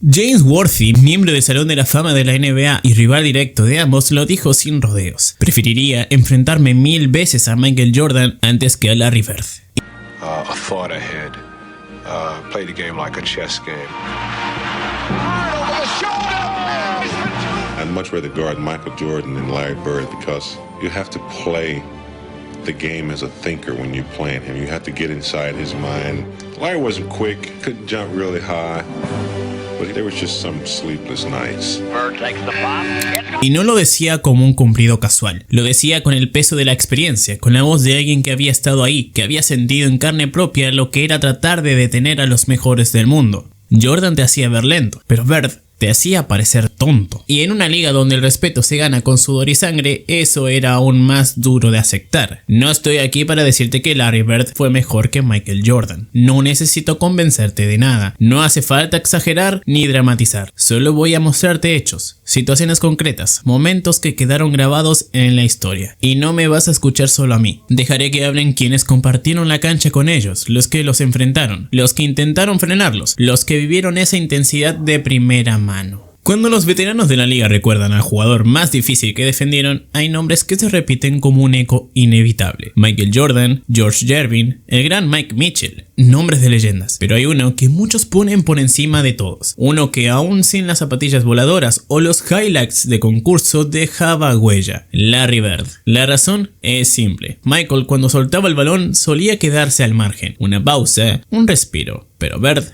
James Worthy, miembro del Salón de la Fama de la NBA y rival directo de ambos, lo dijo sin rodeos: preferiría enfrentarme 1000 veces a Michael Jordan antes que a Larry Bird. A thought ahead. Play the game like a chess game. I'd much rather guard Michael Jordan than Larry Bird because you have to play the game as a thinker when you're playing him. You have to get inside his mind. Larry wasn't quick, couldn't jump really high, but there was just some sleepless nights. Y no lo decía como un cumplido casual, lo decía con el peso de la experiencia, con la voz de alguien que había estado ahí, que había sentido en carne propia lo que era tratar de detener a los mejores del mundo. Jordan te hacía ver lento, pero Bird te hacía parecer tonto. Y en una liga donde el respeto se gana con sudor y sangre, eso era aún más duro de aceptar. No estoy aquí para decirte que Larry Bird fue mejor que Michael Jordan. No necesito convencerte de nada. No hace falta exagerar ni dramatizar. Solo voy a mostrarte hechos, situaciones concretas, momentos que quedaron grabados en la historia. Y no me vas a escuchar solo a mí. Dejaré que hablen quienes compartieron la cancha con ellos, los que los enfrentaron, los que intentaron frenarlos, los que vivieron esa intensidad de primera mano. Cuando los veteranos de la liga recuerdan al jugador más difícil que defendieron, hay nombres que se repiten como un eco inevitable. Michael Jordan, George Gervin, el gran Mike Mitchell, nombres de leyendas. Pero hay uno que muchos ponen por encima de todos, uno que aún sin las zapatillas voladoras o los highlights de concurso dejaba huella: Larry Bird. La razón es simple: Michael, cuando soltaba el balón, solía quedarse al margen, una pausa, un respiro, pero Bird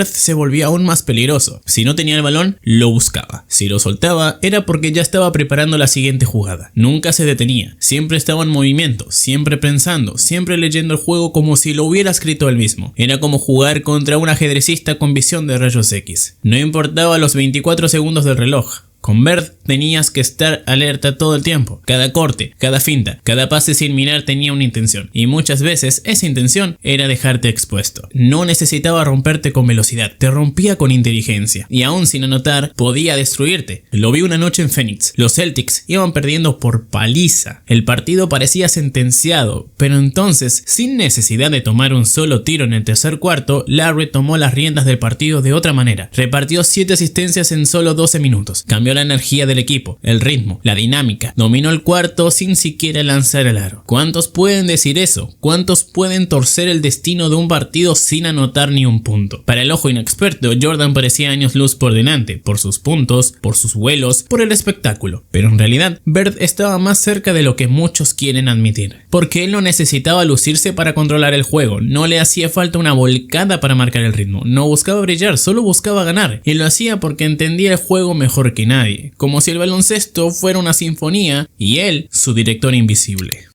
se volvía aún más peligroso. Si no tenía el balón, lo buscaba. Si lo soltaba, era porque ya estaba preparando la siguiente jugada. Nunca se detenía. Siempre estaba en movimiento, siempre pensando, siempre leyendo el juego como si lo hubiera escrito él mismo. Era como jugar contra un ajedrecista con visión de rayos X. No importaba los 24 segundos del reloj. Con Bird tenías que estar alerta todo el tiempo. Cada corte, cada finta, cada pase sin mirar tenía una intención. Y muchas veces esa intención era dejarte expuesto. No necesitaba romperte con velocidad, te rompía con inteligencia. Y aún sin anotar, podía destruirte. Lo vi una noche en Phoenix. Los Celtics iban perdiendo por paliza. El partido parecía sentenciado. Pero entonces, sin necesidad de tomar un solo tiro en el tercer cuarto, Larry tomó las riendas del partido de otra manera. Repartió 7 asistencias en solo 12 minutos. Cambió la energía del equipo, el ritmo, la dinámica. Dominó el cuarto sin siquiera lanzar el aro. ¿Cuántos pueden decir eso? ¿Cuántos pueden torcer el destino de un partido sin anotar ni un punto? Para el ojo inexperto, Jordan parecía años luz por delante, por sus puntos, por sus vuelos, por el espectáculo. Pero en realidad, Bird estaba más cerca de lo que muchos quieren admitir. Porque él no necesitaba lucirse para controlar el juego, no le hacía falta una volcada para marcar el ritmo, no buscaba brillar, solo buscaba ganar. Y lo hacía porque entendía el juego mejor que nadie, como si el baloncesto fuera una sinfonía y él su director invisible.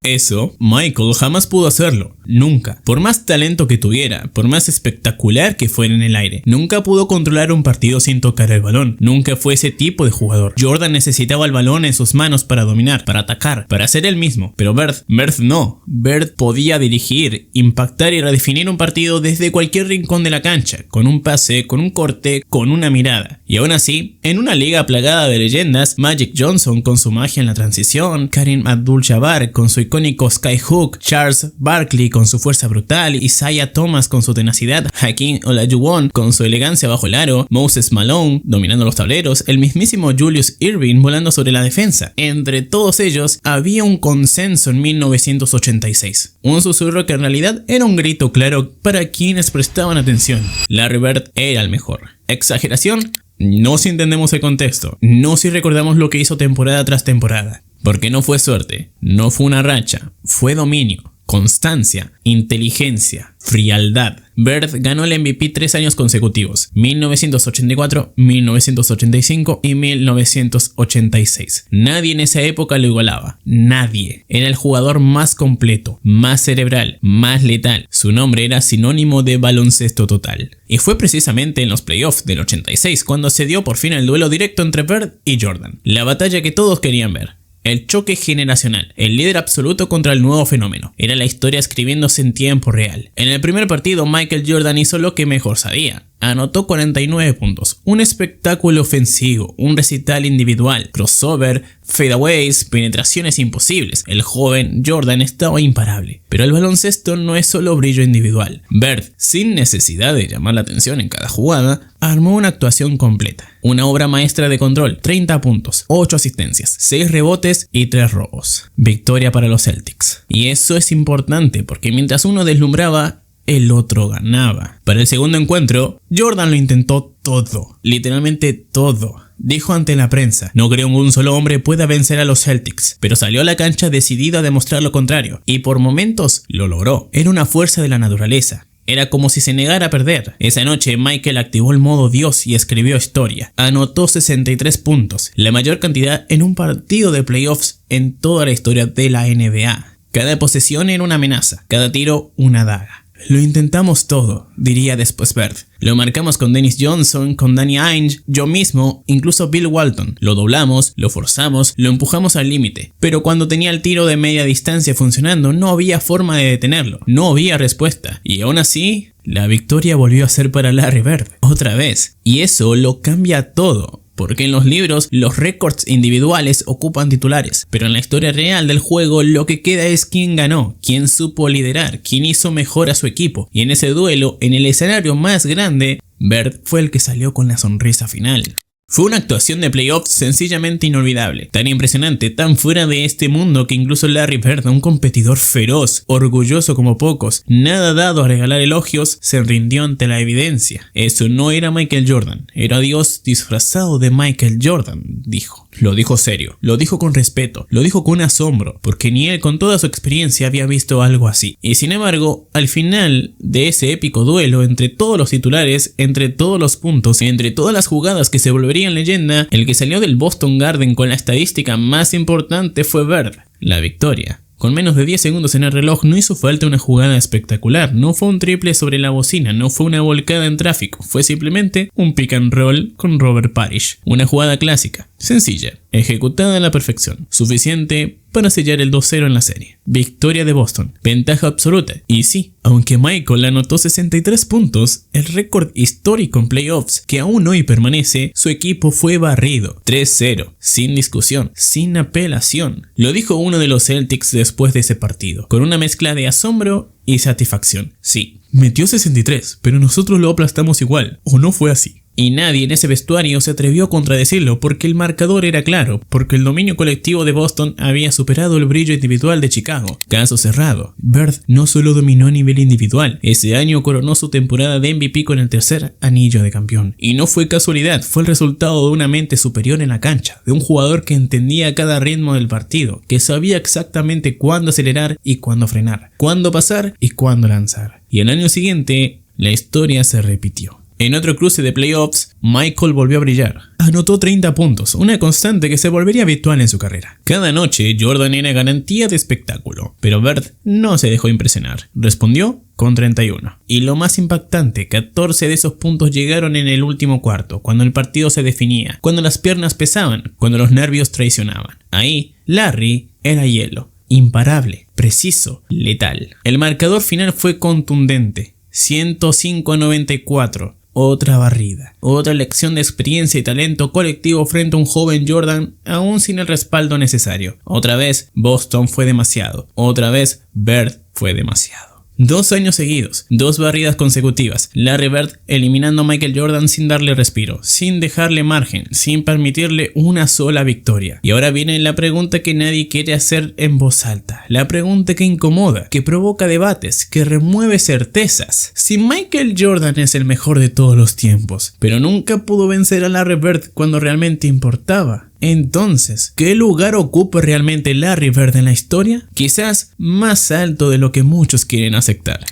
Eso, Michael jamás pudo hacerlo, nunca. Por más talento que tuviera, por más espectacular que fuera en el aire, nunca pudo controlar un partido sin tocar el balón. Nunca fue ese tipo de jugador. Jordan necesitaba el balón en sus manos para dominar, para atacar, para ser él mismo. Pero Bird no. Bird podía dirigir, impactar y redefinir un partido desde cualquier rincón de la cancha, con un pase, con un corte, con una mirada. Y aún así, en una liga plagada de leyendas, Magic Johnson con su magia en la transición, Kareem Abdul-Jabbar con su icónico skyhook, Charles Barkley con su fuerza brutal, Isaiah Thomas con su tenacidad, Hakeem Olajuwon con su elegancia bajo el aro, Moses Malone dominando los tableros, el mismísimo Julius Erving volando sobre la defensa. Entre todos ellos había un consenso en 1986, un susurro que en realidad era un grito claro para quienes prestaban atención: Larry Bird era el mejor. ¿Exageración? No si entendemos el contexto, no si recordamos lo que hizo temporada tras temporada. Porque no fue suerte, no fue una racha, fue dominio, constancia, inteligencia, frialdad. Bird ganó el MVP 3 años consecutivos: 1984, 1985 y 1986. Nadie en esa época lo igualaba, nadie. Era el jugador más completo, más cerebral, más letal. Su nombre era sinónimo de baloncesto total. Y fue precisamente en los playoffs del 86 cuando se dio por fin el duelo directo entre Bird y Jordan. La batalla que todos querían ver. El choque generacional, el líder absoluto contra el nuevo fenómeno. Era la historia escribiéndose en tiempo real. En el primer partido, Michael Jordan hizo lo que mejor sabía. Anotó 49 puntos, un espectáculo ofensivo, un recital individual, crossover, fadeaways, penetraciones imposibles. El joven Jordan estaba imparable. Pero el baloncesto no es solo brillo individual. Bird, sin necesidad de llamar la atención en cada jugada, armó una actuación completa. Una obra maestra de control, 30 puntos, 8 asistencias, 6 rebotes y 3 robos. Victoria para los Celtics. Y eso es importante porque mientras uno deslumbraba, el otro ganaba. Para el segundo encuentro, Jordan lo intentó todo, literalmente todo. Dijo ante la prensa: no creo que un solo hombre pueda vencer a los Celtics, pero salió a la cancha decidido a demostrar lo contrario, y por momentos lo logró. Era una fuerza de la naturaleza. Era como si se negara a perder. Esa noche Michael activó el modo Dios y escribió historia. Anotó 63 puntos, la mayor cantidad en un partido de playoffs en toda la historia de la NBA. Cada posesión era una amenaza, cada tiro una daga. Lo intentamos todo, diría después Bird. Lo marcamos con Dennis Johnson, con Danny Ainge, yo mismo, incluso Bill Walton. Lo doblamos, lo forzamos, lo empujamos al límite. Pero cuando tenía el tiro de media distancia funcionando, no había forma de detenerlo. No había respuesta. Y aún así, la victoria volvió a ser para Larry Bird. Otra vez. Y eso lo cambia todo. Porque en los libros los récords individuales ocupan titulares, pero en la historia real del juego lo que queda es quién ganó, quién supo liderar, quién hizo mejor a su equipo. Y en ese duelo, en el escenario más grande, Bird fue el que salió con la sonrisa final. Fue una actuación de playoffs sencillamente inolvidable, tan impresionante, tan fuera de este mundo que incluso Larry Bird, un competidor feroz, orgulloso como pocos, nada dado a regalar elogios, se rindió ante la evidencia. Eso no era Michael Jordan, era Dios disfrazado de Michael Jordan, dijo. Lo dijo serio, lo dijo con respeto, lo dijo con asombro, porque ni él con toda su experiencia había visto algo así. Y sin embargo, al final de ese épico duelo entre todos los titulares, entre todos los puntos, entre todas las jugadas que se volverían leyenda, el que salió del Boston Garden con la estadística más importante fue Bird, la victoria. Con menos de 10 segundos en el reloj no hizo falta una jugada espectacular, no fue un triple sobre la bocina, no fue una volcada en tráfico, fue simplemente un pick and roll con Robert Parrish. Una jugada clásica, sencilla, ejecutada a la perfección, suficiente para sellar el 2-0 en la serie. Victoria de Boston, ventaja absoluta. Y sí, aunque Michael anotó 63 puntos, el récord histórico en playoffs que aún hoy permanece, su equipo fue barrido, 3-0, sin discusión, sin apelación. Lo dijo uno de los Celtics después de ese partido, con una mezcla de asombro y satisfacción. Sí, metió 63, pero nosotros lo aplastamos igual, ¿o no fue así? Y nadie en ese vestuario se atrevió a contradecirlo porque el marcador era claro, porque el dominio colectivo de Boston había superado el brillo individual de Chicago. Caso cerrado. Bird no solo dominó a nivel individual, ese año coronó su temporada de MVP con el tercer anillo de campeón. Y no fue casualidad, fue el resultado de una mente superior en la cancha, de un jugador que entendía cada ritmo del partido, que sabía exactamente cuándo acelerar y cuándo frenar, cuándo pasar y cuándo lanzar. Y el año siguiente, la historia se repitió. En otro cruce de playoffs, Michael volvió a brillar. Anotó 30 puntos, una constante que se volvería habitual en su carrera. Cada noche, Jordan era garantía de espectáculo, pero Bird no se dejó impresionar. Respondió con 31. Y lo más impactante, 14 de esos puntos llegaron en el último cuarto, cuando el partido se definía, cuando las piernas pesaban, cuando los nervios traicionaban. Ahí, Larry era hielo, imparable, preciso, letal. El marcador final fue contundente, 105-94. Otra barrida, otra lección de experiencia y talento colectivo frente a un joven Jordan aún sin el respaldo necesario. Otra vez Boston fue demasiado, otra vez Bird fue demasiado. 2 años seguidos, 2 barridas consecutivas, Larry Bird eliminando a Michael Jordan sin darle respiro, sin dejarle margen, sin permitirle una sola victoria. Y ahora viene la pregunta que nadie quiere hacer en voz alta, la pregunta que incomoda, que provoca debates, que remueve certezas. Si Michael Jordan es el mejor de todos los tiempos, pero nunca pudo vencer a Larry Bird cuando realmente importaba, entonces, ¿qué lugar ocupa realmente Larry Bird en la historia? Quizás más alto de lo que muchos quieren aceptar.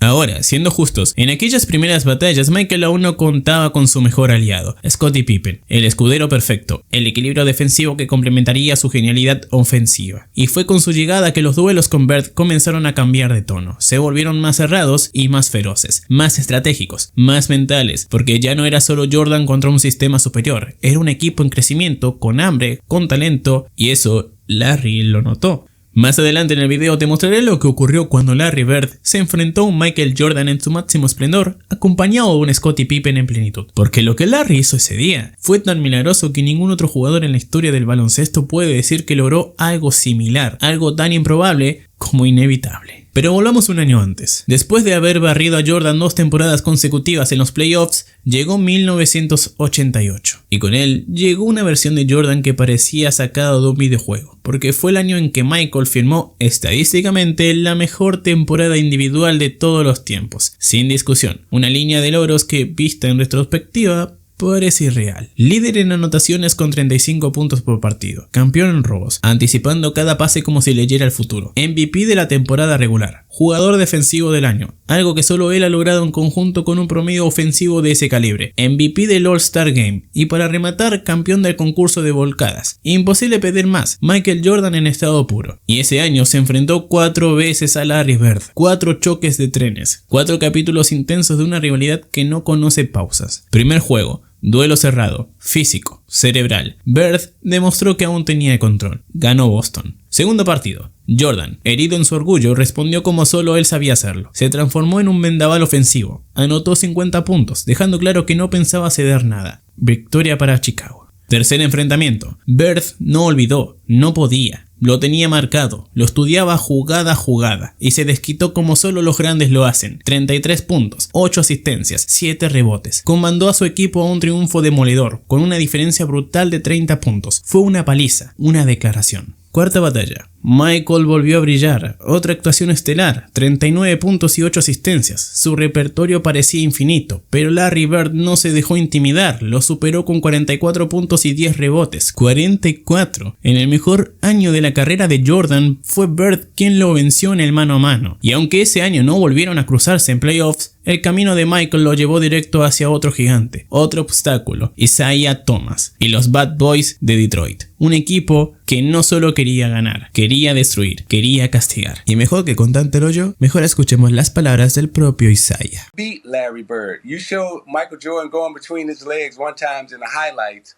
Ahora, siendo justos, en aquellas primeras batallas Michael aún no contaba con su mejor aliado, Scottie Pippen, el escudero perfecto, el equilibrio defensivo que complementaría su genialidad ofensiva. Y fue con su llegada que los duelos con Bird comenzaron a cambiar de tono, se volvieron más cerrados y más feroces, más estratégicos, más mentales, porque ya no era solo Jordan contra un sistema superior, era un equipo en crecimiento, con hambre, con talento, y eso Larry lo notó. Más adelante en el video te mostraré lo que ocurrió cuando Larry Bird se enfrentó a un Michael Jordan en su máximo esplendor, acompañado de un Scottie Pippen en plenitud. Porque lo que Larry hizo ese día fue tan milagroso que ningún otro jugador en la historia del baloncesto puede decir que logró algo similar, algo tan improbable como inevitable. Pero volvamos un año antes. Después de haber barrido a Jordan 2 temporadas consecutivas en los playoffs, llegó 1988. Y con él llegó una versión de Jordan que parecía sacada de un videojuego, porque fue el año en que Michael firmó estadísticamente la mejor temporada individual de todos los tiempos, sin discusión. Una línea de logros que, vista en retrospectiva, parece irreal. Líder en anotaciones con 35 puntos por partido. Campeón en robos, anticipando cada pase como si leyera el futuro. MVP de la temporada regular. Jugador defensivo del año, algo que solo él ha logrado en conjunto con un promedio ofensivo de ese calibre. MVP del All-Star Game. Y para rematar, campeón del concurso de volcadas. Imposible pedir más. Michael Jordan en estado puro. Y ese año se enfrentó 4 veces a Larry Bird. 4 choques de trenes. 4 capítulos intensos de una rivalidad que no conoce pausas. Primer juego. Duelo cerrado, físico, cerebral. Bird demostró que aún tenía control. Ganó Boston. Segundo partido. Jordan, herido en su orgullo, respondió como solo él sabía hacerlo. Se transformó en un vendaval ofensivo. Anotó 50 puntos, dejando claro que no pensaba ceder nada. Victoria para Chicago. Tercer enfrentamiento. Bird no olvidó, no podía. Lo tenía marcado, lo estudiaba jugada a jugada y se desquitó como solo los grandes lo hacen. 33 puntos, 8 asistencias, 7 rebotes. Comandó a su equipo a un triunfo demoledor, con una diferencia brutal de 30 puntos. Fue una paliza, una declaración. Cuarta batalla. Michael volvió a brillar, otra actuación estelar, 39 puntos y 8 asistencias. Su repertorio parecía infinito, pero Larry Bird no se dejó intimidar, lo superó con 44 puntos y 10 rebotes, 44. En el mejor año de la carrera de Jordan, fue Bird quien lo venció en el mano a mano. Y aunque ese año no volvieron a cruzarse en playoffs, el camino de Michael lo llevó directo hacia otro gigante, otro obstáculo, Isaiah Thomas y los Bad Boys de Detroit. Un equipo que no solo quería ganar, quería destruir, quería castigar. Y mejor que con tanto rollo, mejor escuchemos las palabras del propio Isaiah. Beat Larry Bird. You showed Michael Jordan going between his legs one time in the highlights,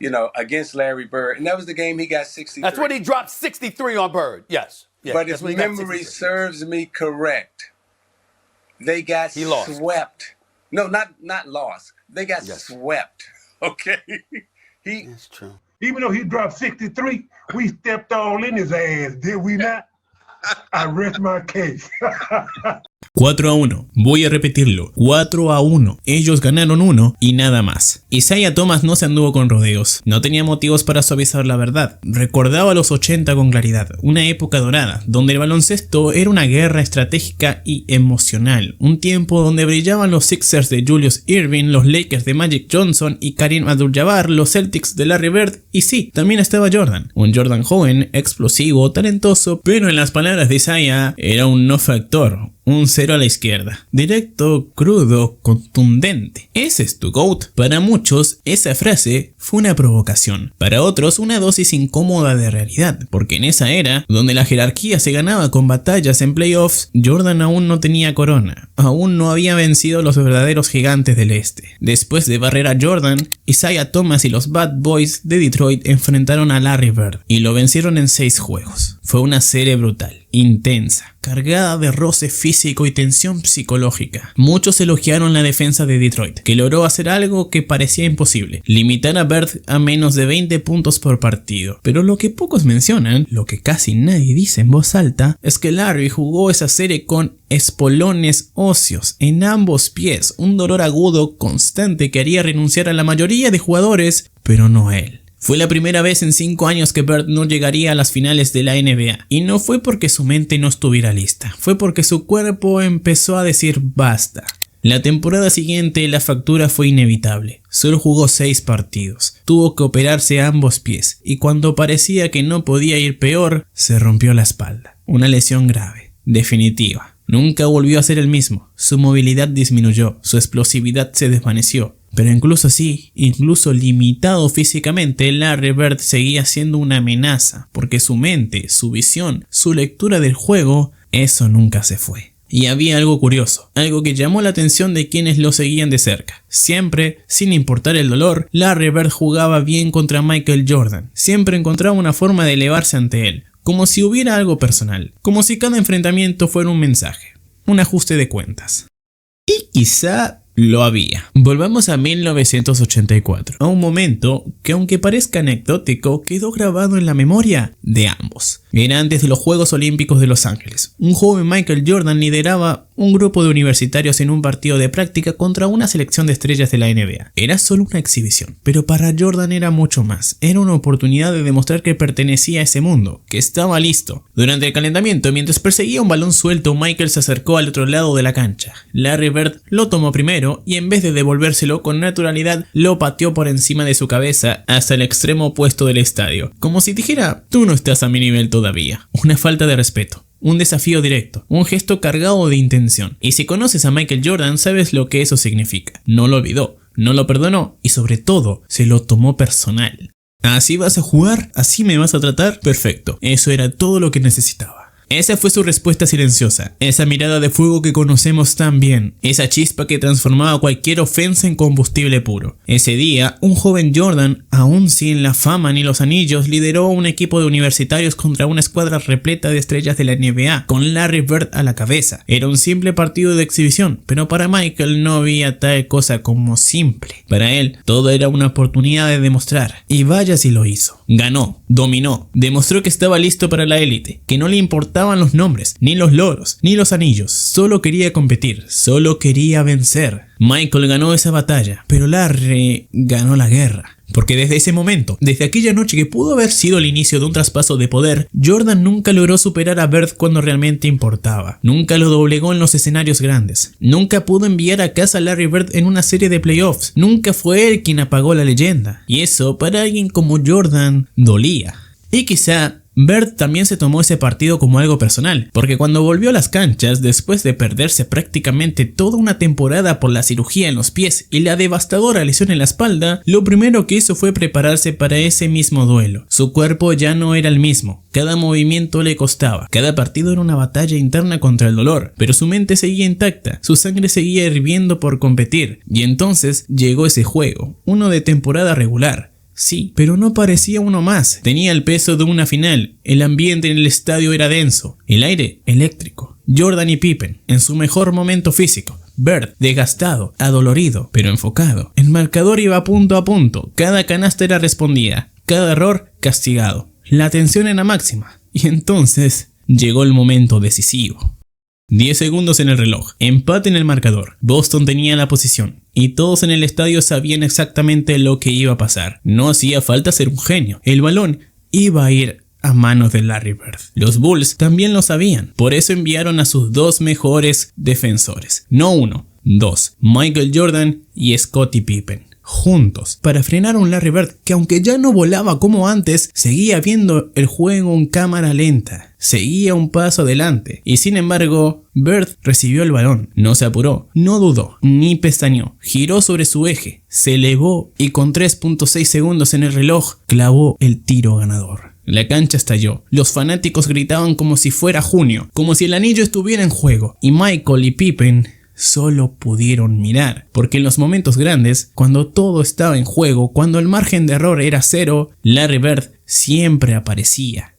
you know, against Larry Bird. And that was the game he got 63. That's when he dropped 63 on Bird, yes. Yeah, but if memory serves me correct, they got swept. No, not lost. They got swept. Okay? That's true. Even though he dropped 63, we stepped all in his ass, did we not? I rest my case. 4-1. Voy a repetirlo. 4-1. Ellos ganaron 1 y nada más. Isaiah Thomas no se anduvo con rodeos. No tenía motivos para suavizar la verdad. Recordaba los 80 con claridad. Una época dorada, donde el baloncesto era una guerra estratégica y emocional. Un tiempo donde brillaban los Sixers de Julius Erving, los Lakers de Magic Johnson y Kareem Abdul-Jabbar, los Celtics de Larry Bird y sí, también estaba Jordan. Un Jordan joven, explosivo, talentoso, pero en las palabras de Isaiah era un no factor. Un 0 a la izquierda. Directo, crudo, contundente. ¿Ese es tu GOAT? Para muchos, esa frase fue una provocación. Para otros, una dosis incómoda de realidad. Porque en esa era, donde la jerarquía se ganaba con batallas en playoffs, Jordan aún no tenía corona. Aún no había vencido a los verdaderos gigantes del este. Después de barrer a Jordan, Isaiah Thomas y los Bad Boys de Detroit enfrentaron a Larry Bird. Y lo vencieron en 6 juegos. Fue una serie brutal, intensa, cargada de roce físico y tensión psicológica. Muchos elogiaron la defensa de Detroit, que logró hacer algo que parecía imposible, limitar a Bird a menos de 20 puntos por partido. Pero lo que pocos mencionan, lo que casi nadie dice en voz alta, es que Larry jugó esa serie con espolones óseos en ambos pies, un dolor agudo constante que haría renunciar a la mayoría de jugadores, pero no a él. Fue la primera vez en 5 años que Bird no llegaría a las finales de la NBA. Y no fue porque su mente no estuviera lista, fue porque su cuerpo empezó a decir basta. La temporada siguiente la factura fue inevitable. Solo jugó 6 partidos. Tuvo que operarse a ambos pies. Y cuando parecía que no podía ir peor, se rompió la espalda. Una lesión grave, definitiva. Nunca volvió a ser el mismo. Su movilidad disminuyó, su explosividad se desvaneció. Pero incluso así, incluso limitado físicamente, Larry Bird seguía siendo una amenaza, porque su mente, su visión, su lectura del juego, eso nunca se fue. Y había algo curioso, algo que llamó la atención de quienes lo seguían de cerca. Siempre, sin importar el dolor, Larry Bird jugaba bien contra Michael Jordan. Siempre encontraba una forma de elevarse ante él, como si hubiera algo personal, como si cada enfrentamiento fuera un mensaje, un ajuste de cuentas. Y quizá lo había. Volvamos a 1984, a un momento que aunque parezca anecdótico, quedó grabado en la memoria de ambos. Era antes de los Juegos Olímpicos de Los Ángeles. Un joven Michael Jordan lideraba un grupo de universitarios en un partido de práctica contra una selección de estrellas de la NBA. Era solo una exhibición, pero para Jordan era mucho más. Era una oportunidad de demostrar que pertenecía a ese mundo, que estaba listo. Durante el calentamiento, mientras perseguía un balón suelto, Michael se acercó al otro lado de la cancha. Larry Bird lo tomó primero y en vez de devolvérselo con naturalidad, lo pateó por encima de su cabeza hasta el extremo opuesto del estadio, como si dijera: tú no estás a mi nivel todavía. Una falta de respeto. Un desafío directo, un gesto cargado de intención. Y si conoces a Michael Jordan, sabes lo que eso significa. No lo olvidó, no lo perdonó y sobre todo, se lo tomó personal. ¿Así vas a jugar? ¿Así me vas a tratar? Perfecto, eso era todo lo que necesitaba. Esa fue su respuesta silenciosa, esa mirada de fuego que conocemos tan bien, esa chispa que transformaba cualquier ofensa en combustible puro. Ese día, un joven Jordan, aún sin la fama ni los anillos, lideró un equipo de universitarios contra una escuadra repleta de estrellas de la NBA, con Larry Bird a la cabeza. Era un simple partido de exhibición, pero para Michael no había tal cosa como simple. Para él, todo era una oportunidad de demostrar, y vaya si lo hizo. Ganó, dominó, demostró que estaba listo para la élite, que no le importaban los nombres, ni los loros, ni los anillos, solo quería competir, solo quería vencer. Michael ganó esa batalla, pero Larry ganó la guerra. Porque desde ese momento, desde aquella noche que pudo haber sido el inicio de un traspaso de poder, Jordan nunca logró superar a Bird cuando realmente importaba. Nunca lo doblegó en los escenarios grandes. Nunca pudo enviar a casa a Larry Bird en una serie de playoffs. Nunca fue él quien apagó la leyenda. Y eso, para alguien como Jordan, dolía. Y quizá Bird también se tomó ese partido como algo personal, porque cuando volvió a las canchas, después de perderse prácticamente toda una temporada por la cirugía en los pies y la devastadora lesión en la espalda, lo primero que hizo fue prepararse para ese mismo duelo. Su cuerpo ya no era el mismo, cada movimiento le costaba, cada partido era una batalla interna contra el dolor, pero su mente seguía intacta, su sangre seguía hirviendo por competir, y entonces llegó ese juego, uno de temporada regular. Sí, pero no parecía uno más. Tenía el peso de una final. El ambiente en el estadio era denso. El aire, eléctrico. Jordan y Pippen, en su mejor momento físico. Bird, desgastado, adolorido, pero enfocado. El marcador iba punto a punto. Cada canasta era respondida. Cada error, castigado. La tensión era máxima. Y entonces llegó el momento decisivo. 10 segundos en el reloj, empate en el marcador, Boston tenía la posición y todos en el estadio sabían exactamente lo que iba a pasar. No hacía falta ser un genio, el balón iba a ir a manos de Larry Bird. Los Bulls también lo sabían, por eso enviaron a sus dos mejores defensores, no uno, dos, Michael Jordan y Scottie Pippen. Juntos, para frenar a un Larry Bird que aunque ya no volaba como antes, seguía viendo el juego en cámara lenta, seguía un paso adelante, y sin embargo, Bird recibió el balón, no se apuró, no dudó, ni pestañeó, giró sobre su eje, se elevó y con 3.6 segundos en el reloj, clavó el tiro ganador. La cancha estalló, los fanáticos gritaban como si fuera junio, como si el anillo estuviera en juego, y Michael y Pippen solo pudieron mirar, porque en los momentos grandes, cuando todo estaba en juego, cuando el margen de error era cero, Larry Bird siempre aparecía.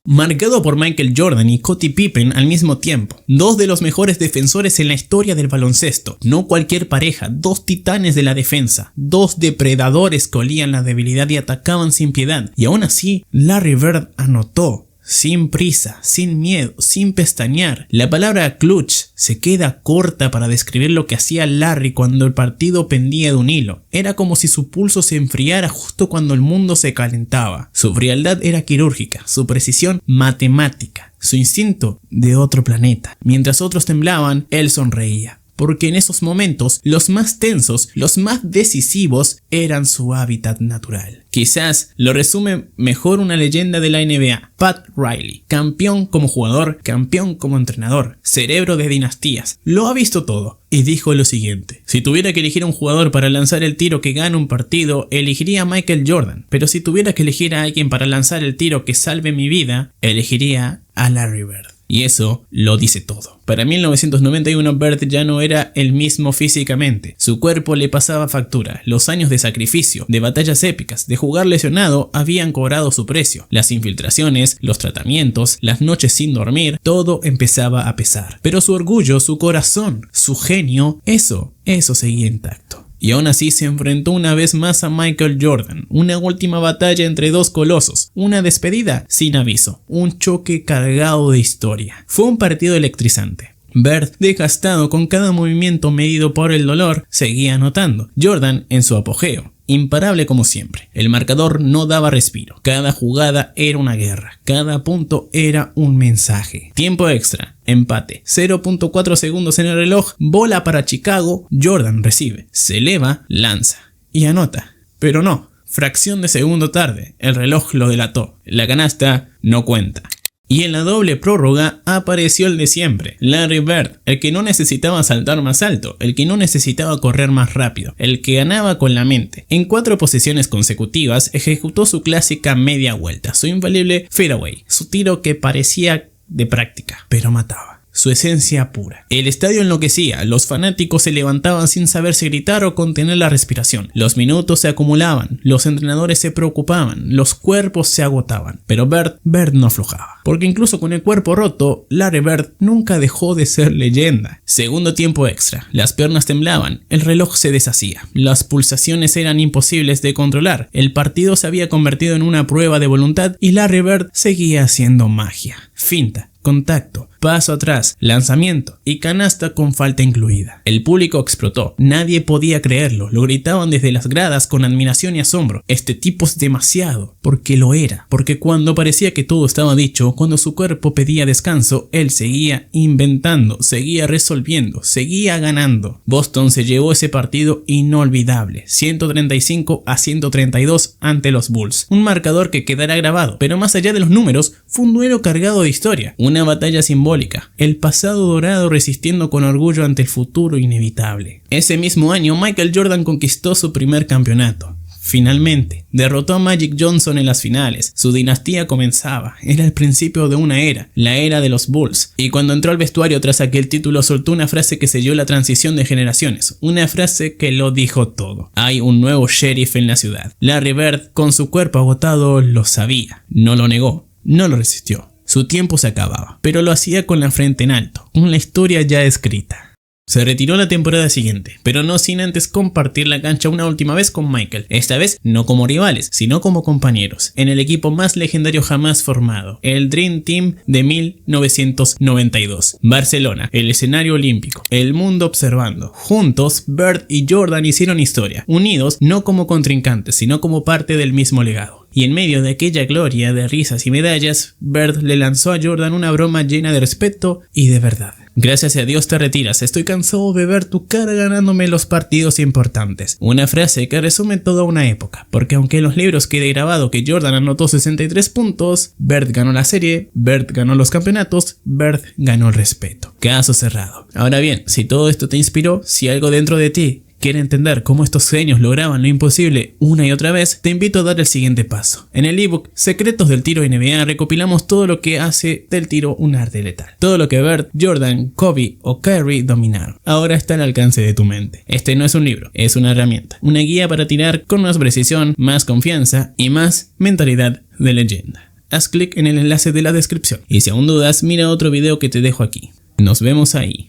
Marcado por Michael Jordan y Scottie Pippen al mismo tiempo, dos de los mejores defensores en la historia del baloncesto, no cualquier pareja, dos titanes de la defensa, dos depredadores que olían la debilidad y atacaban sin piedad, y aún así, Larry Bird anotó. Sin prisa, sin miedo, sin pestañear. La palabra clutch se queda corta para describir lo que hacía Larry cuando el partido pendía de un hilo. Era como si su pulso se enfriara justo cuando el mundo se calentaba. Su frialdad era quirúrgica, su precisión matemática, su instinto de otro planeta. Mientras otros temblaban, él sonreía. Porque en esos momentos, los más tensos, los más decisivos, eran su hábitat natural. Quizás lo resume mejor una leyenda de la NBA, Pat Riley, campeón como jugador, campeón como entrenador, cerebro de dinastías, lo ha visto todo. Y dijo lo siguiente: si tuviera que elegir a un jugador para lanzar el tiro que gane un partido, elegiría a Michael Jordan. Pero si tuviera que elegir a alguien para lanzar el tiro que salve mi vida, elegiría a Larry Bird. Y eso lo dice todo. Para 1991 Bird ya no era el mismo físicamente. Su cuerpo le pasaba factura. Los años de sacrificio, de batallas épicas, de jugar lesionado habían cobrado su precio. Las infiltraciones, los tratamientos, las noches sin dormir, todo empezaba a pesar. Pero su orgullo, su corazón, su genio, eso seguía intacto. y aún así se enfrentó una vez más a Michael Jordan, una última batalla entre dos colosos, una despedida sin aviso, un choque cargado de historia. Fue un partido electrizante. Bird, desgastado con cada movimiento medido por el dolor, seguía anotando. Jordan en su apogeo, imparable como siempre. El marcador no daba respiro. Cada jugada era una guerra. Cada punto era un mensaje. Tiempo extra. Empate. 0.4 segundos en el reloj. Bola para Chicago. Jordan recibe. Se eleva. Lanza. Y anota. Pero no. Fracción de segundo tarde. El reloj lo delató. La canasta no cuenta. Y en la doble prórroga apareció el de siempre, Larry Bird, el que no necesitaba saltar más alto, el que no necesitaba correr más rápido, el que ganaba con la mente. En 4 posesiones consecutivas ejecutó su clásica media vuelta, su infalible fadeaway, su tiro que parecía de práctica, pero mataba. Su esencia pura. El estadio enloquecía, los fanáticos se levantaban sin saber si gritar o contener la respiración. Los minutos se acumulaban, los entrenadores se preocupaban, los cuerpos se agotaban. Pero Bird no aflojaba. Porque incluso con el cuerpo roto, Larry Bird nunca dejó de ser leyenda. Segundo tiempo extra, las piernas temblaban, el reloj se deshacía, las pulsaciones eran imposibles de controlar, el partido se había convertido en una prueba de voluntad y Larry Bird seguía haciendo magia. Finta, contacto, paso atrás, lanzamiento y canasta con falta incluida. El público explotó, nadie podía creerlo, lo gritaban desde las gradas con admiración y asombro. Este tipo es demasiado, porque lo era, porque cuando parecía que todo estaba dicho, cuando su cuerpo pedía descanso, él seguía inventando, seguía resolviendo, seguía ganando. Boston se llevó ese partido inolvidable, 135-132 ante los Bulls, un marcador que quedará grabado, pero más allá de los números, fue un duelo cargado de historia, una batalla simbólica, el pasado dorado resistiendo con orgullo ante el futuro inevitable. Ese mismo año Michael Jordan conquistó su primer campeonato. Finalmente, derrotó a Magic Johnson en las finales, su dinastía comenzaba, era el principio de una era, la era de los Bulls, y cuando entró al vestuario tras aquel título soltó una frase que selló la transición de generaciones, una frase que lo dijo todo: hay un nuevo sheriff en la ciudad. Larry Bird, con su cuerpo agotado, lo sabía, no lo negó, no lo resistió. Su tiempo se acababa, pero lo hacía con la frente en alto, con la historia ya escrita. Se retiró la temporada siguiente, pero no sin antes compartir la cancha una última vez con Michael, esta vez no como rivales, sino como compañeros, en el equipo más legendario jamás formado, el Dream Team de 1992. Barcelona, el escenario olímpico, el mundo observando. Juntos, Bird y Jordan hicieron historia, unidos no como contrincantes, sino como parte del mismo legado. Y en medio de aquella gloria de risas y medallas, Bird le lanzó a Jordan una broma llena de respeto y de verdad. Gracias a Dios te retiras, estoy cansado de ver tu cara ganándome los partidos importantes. Una frase que resume toda una época, porque aunque en los libros quede grabado que Jordan anotó 63 puntos, Bird ganó la serie, Bird ganó los campeonatos, Bird ganó el respeto. Caso cerrado. Ahora bien, si todo esto te inspiró, si algo dentro de ti quiere entender cómo estos genios lograban lo imposible una y otra vez, te invito a dar el siguiente paso. En el ebook Secretos del Tiro NBA recopilamos todo lo que hace del tiro un arte letal. Todo lo que Bird, Jordan, Kobe o Curry dominaron. Ahora está al alcance de tu mente. Este no es un libro, es una herramienta. Una guía para tirar con más precisión, más confianza y más mentalidad de leyenda. Haz clic en el enlace de la descripción. Y si aún dudas, mira otro video que te dejo aquí. Nos vemos ahí.